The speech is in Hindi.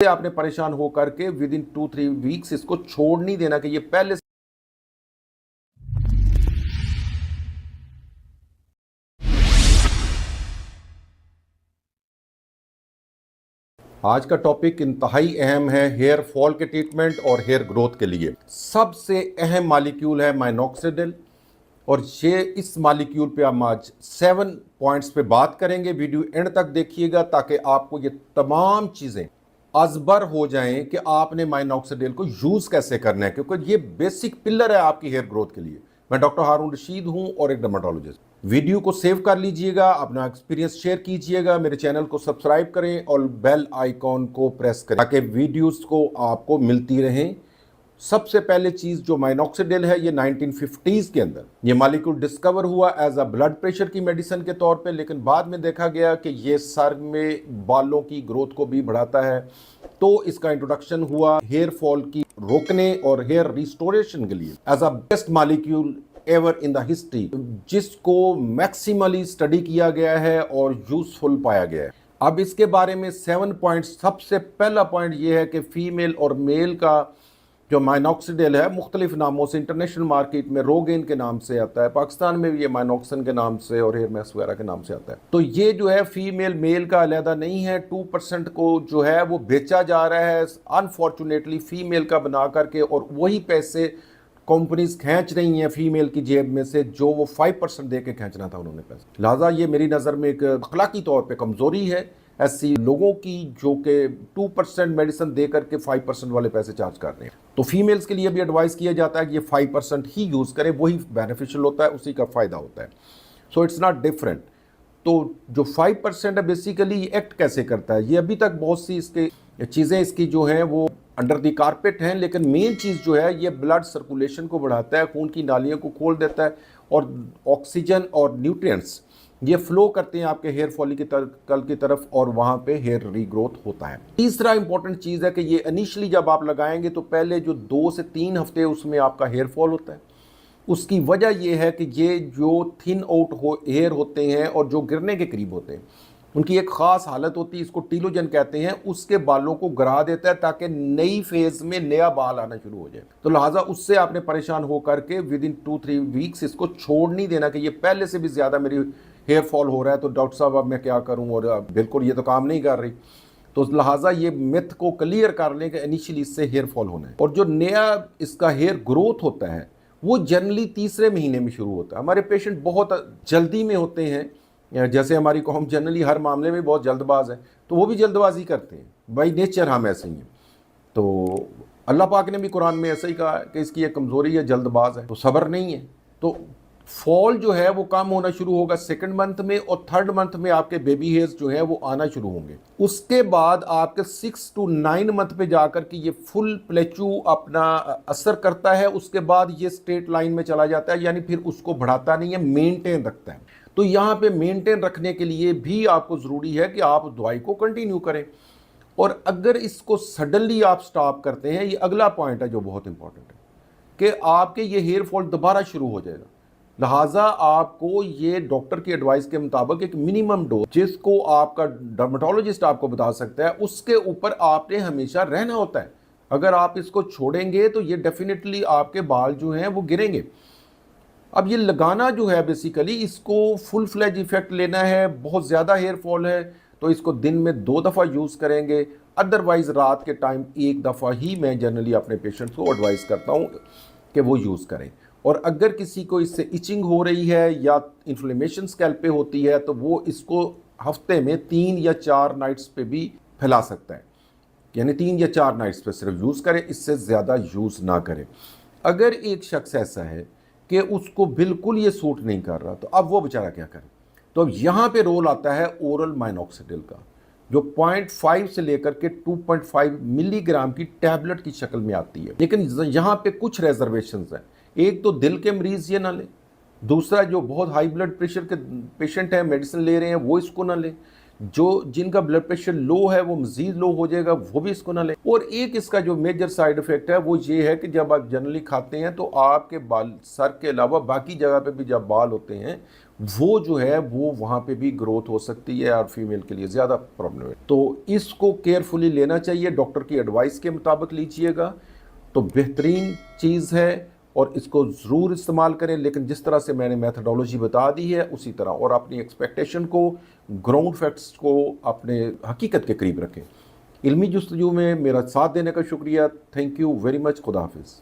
आपने परेशान होकर के विद इन 2-3 वीक्स इसको छोड़ नहीं देना कि ये पहले से। आज का टॉपिक इंतहाई अहम है हेयर फॉल के ट्रीटमेंट और हेयर ग्रोथ के लिए। सबसे अहम मॉलिक्यूल है माइनॉक्सिडिल और ये इस मॉलिक्यूल पे हम आज 7 पॉइंट्स पे बात करेंगे। वीडियो एंड तक देखिएगा ताकि आपको ये तमाम चीज़ें अजबर हो जाएं कि आपने माइनॉक्सिडिल को यूज़ कैसे करना है, क्योंकि ये बेसिक पिलर है आपकी हेयर ग्रोथ के लिए। मैं डॉक्टर हारून रशीद हूं और एक डर्मेटोलॉजिस्ट। वीडियो को सेव कर लीजिएगा, अपना एक्सपीरियंस शेयर कीजिएगा, मेरे चैनल को सब्सक्राइब करें और बेल आइकॉन को प्रेस करें ताकि वीडियोस को आपको मिलती रहें। सबसे पहले चीज़ जो माइनॉक्सिडिल है, ये 1950s के अंदर ये मॉलिक्यूल डिस्कवर हुआ एज अ ब्लड प्रेशर की मेडिसिन के तौर पे, लेकिन बाद में देखा गया कि ये सर में बालों की ग्रोथ को भी बढ़ाता है, तो इसका इंट्रोडक्शन हुआ हेयर फॉल की रोकने और हेयर रिस्टोरेशन के लिए as a best molecule ever in the history, जिसको मैक्सिमली स्टडी किया गया है और यूजफुल पाया गया है। अब इसके बारे में 7 पॉइंट्स। सबसे पहला पॉइंट ये है कि फीमेल और मेल का जो माइनॉक्सिडिल है मुख्तलिफ नामों से इंटरनेशनल मार्केट में रोगेन के नाम से आता है, पाकिस्तान में भी ये माइनॉक्सिन के नाम से और हेयर मैक्स वगैरह के नाम से आता है। तो ये जो है फीमेल मेल का अलहदा नहीं है। 2% को जो है वो बेचा जा रहा है अनफॉर्चुनेटली फीमेल का बना करके, और वही पैसे कंपनीज खींच रही हैं फीमेल की जेब में से जो वो 5% दे के खींचना था उन्होंने पैसे। लिहाजा ये मेरी नज़र में एक अखलाकी तौर पर कमज़ोरी है ऐसी लोगों की जो कि 2% मेडिसिन दे करके 5% वाले पैसे चार्ज कर रहे हैं। तो फीमेल्स के लिए भी एडवाइस किया जाता है कि ये 5% ही यूज़ करें, वही बेनिफिशियल होता है, उसी का फ़ायदा होता है। So it's not different. तो जो 5% है बेसिकली एक्ट कैसे करता है, ये अभी तक बहुत सी इसके चीज़ें इसकी जो हैं वो अंडर द कारपेट हैं, लेकिन मेन चीज़ जो है ये ब्लड सर्कुलेशन को बढ़ाता है, खून की नालियों को खोल देता है और ऑक्सीजन और न्यूट्रिएंट्स ये फ्लो करते हैं आपके हेयर फॉलिकल की तरफ और वहाँ पे हेयर रीग्रोथ होता है। तीसरा इंपॉर्टेंट चीज़ है कि ये इनिशियली जब आप लगाएंगे तो पहले जो 2 से 3 हफ्ते उसमें आपका हेयर फॉल होता है। उसकी वजह ये है कि ये जो थिन आउट हेयर होते हैं और जो गिरने के करीब होते हैं उनकी एक ख़ास हालत होती है, इसको टीलोजन कहते हैं, उसके बालों को गिरा देता है ताकि नई फेज़ में नया बाल आना शुरू हो जाए। तो लिहाजा उससे आपने परेशान होकर के विद इन 2-3 वीक्स इसको छोड़ नहीं देना कि ये पहले से भी ज़्यादा मेरी हेयर फॉल हो रहा है तो डॉक्टर साहब अब मैं क्या करूं, और बिल्कुल ये तो काम नहीं कर रही। तो लिहाजा ये मिथ को क्लियर कर लें कि इनिशियली इससे हेयर फॉल होना है। और जो नया इसका हेयर ग्रोथ होता है वो जनरली तीसरे महीने में शुरू होता है। हमारे पेशेंट बहुत जल्दी में होते हैं, जैसे हमारी कौम जनरली हर मामले में बहुत जल्दबाज है, तो वो भी जल्दबाजी करते हैं, बाई नेचर हम ऐसे ही हैं। तो अल्लाह पाक ने भी कुरान में ऐसा ही कहा कि इसकी एक कमज़ोरी है, जल्दबाज है, तो सब्र नहीं है। तो फॉल जो है वो कम होना शुरू होगा 2nd मंथ में, और 3rd मंथ में आपके बेबी हेयर्स जो है वो आना शुरू होंगे। उसके बाद आपके 6 to 9 मंथ पे जाकर के ये फुल प्लेचू अपना असर करता है। उसके बाद ये स्ट्रेट लाइन में चला जाता है, यानी फिर उसको बढ़ाता नहीं है, मेंटेन रखता है। तो यहाँ पे मेंटेन रखने के लिए भी आपको ज़रूरी है कि आप दवाई को कंटिन्यू करें। और अगर इसको सडनली आप स्टॉप करते हैं, ये अगला पॉइंट है जो बहुत इंपॉर्टेंट है कि आपके ये हेयर फॉल दोबारा शुरू हो जाएगा। लिहाजा आपको ये डॉक्टर की एडवाइस के मुताबिक एक मिनिमम डोज जिसको आपका डर्मेटोलॉजिस्ट आपको बता सकता है उसके ऊपर आपने हमेशा रहना होता है। अगर आप इसको छोड़ेंगे तो ये डेफिनेटली आपके बाल जो हैं वो गिरेंगे। अब ये लगाना जो है बेसिकली इसको फुल फ्लेज इफेक्ट लेना है, बहुत ज़्यादा हेयर फॉल है तो इसको दिन में 2 दफ़ा यूज़ करेंगे, अदरवाइज़ रात के टाइम 1 दफ़ा ही मैं जनरली अपने पेशेंट्स को एडवाइस करता हूँ कि वो यूज़ करें। और अगर किसी को इससे इचिंग हो रही है या इन्फ्लेमेशन स्कैल्प पे होती है तो वो इसको हफ्ते में 3 या 4 नाइट्स पे भी फैला सकता है, यानी 3 या 4 नाइट्स पे सिर्फ यूज़ करें, इससे ज़्यादा यूज़ ना करें। अगर एक शख्स ऐसा है कि उसको बिल्कुल ये सूट नहीं कर रहा तो अब वो बेचारा क्या करे, तो अब यहाँ पे रोल आता है ओरल माइनॉक्सिडिल का, जो 0.5 से लेकर के 2.5 मिलीग्राम की टैबलेट की शक्ल में आती है। लेकिन यहाँ पे कुछ रेजर्वेशंस हैं। एक तो दिल के मरीज़ ये ना लें, दूसरा जो बहुत हाई ब्लड प्रेशर के पेशेंट हैं मेडिसिन ले रहे हैं वो इसको ना लें, जो जिनका ब्लड प्रेशर लो है वो मज़ीद लो हो जाएगा वो भी इसको ना लें। और एक इसका जो मेजर साइड इफ़ेक्ट है वो ये है कि जब आप जनरली खाते हैं तो आपके बाल सर के अलावा बाकी जगह पे भी जब बाल होते हैं वो जो है वो वहाँ पे भी ग्रोथ हो सकती है और फीमेल के लिए ज़्यादा प्रॉब्लम है। तो इसको केयरफुली लेना चाहिए, डॉक्टर की एडवाइस के मुताबिक लीजिएगा तो बेहतरीन चीज़ है और इसको ज़रूर इस्तेमाल करें। लेकिन जिस तरह से मैंने मेथडोलॉजी बता दी है उसी तरह, और अपनी एक्सपेक्टेशन को, ग्राउंड फैक्ट्स को अपने हकीकत के करीब रखें। इल्मी जुस्तजू में मेरा साथ देने का शुक्रिया। Thank you very much. खुदा हाफिज़।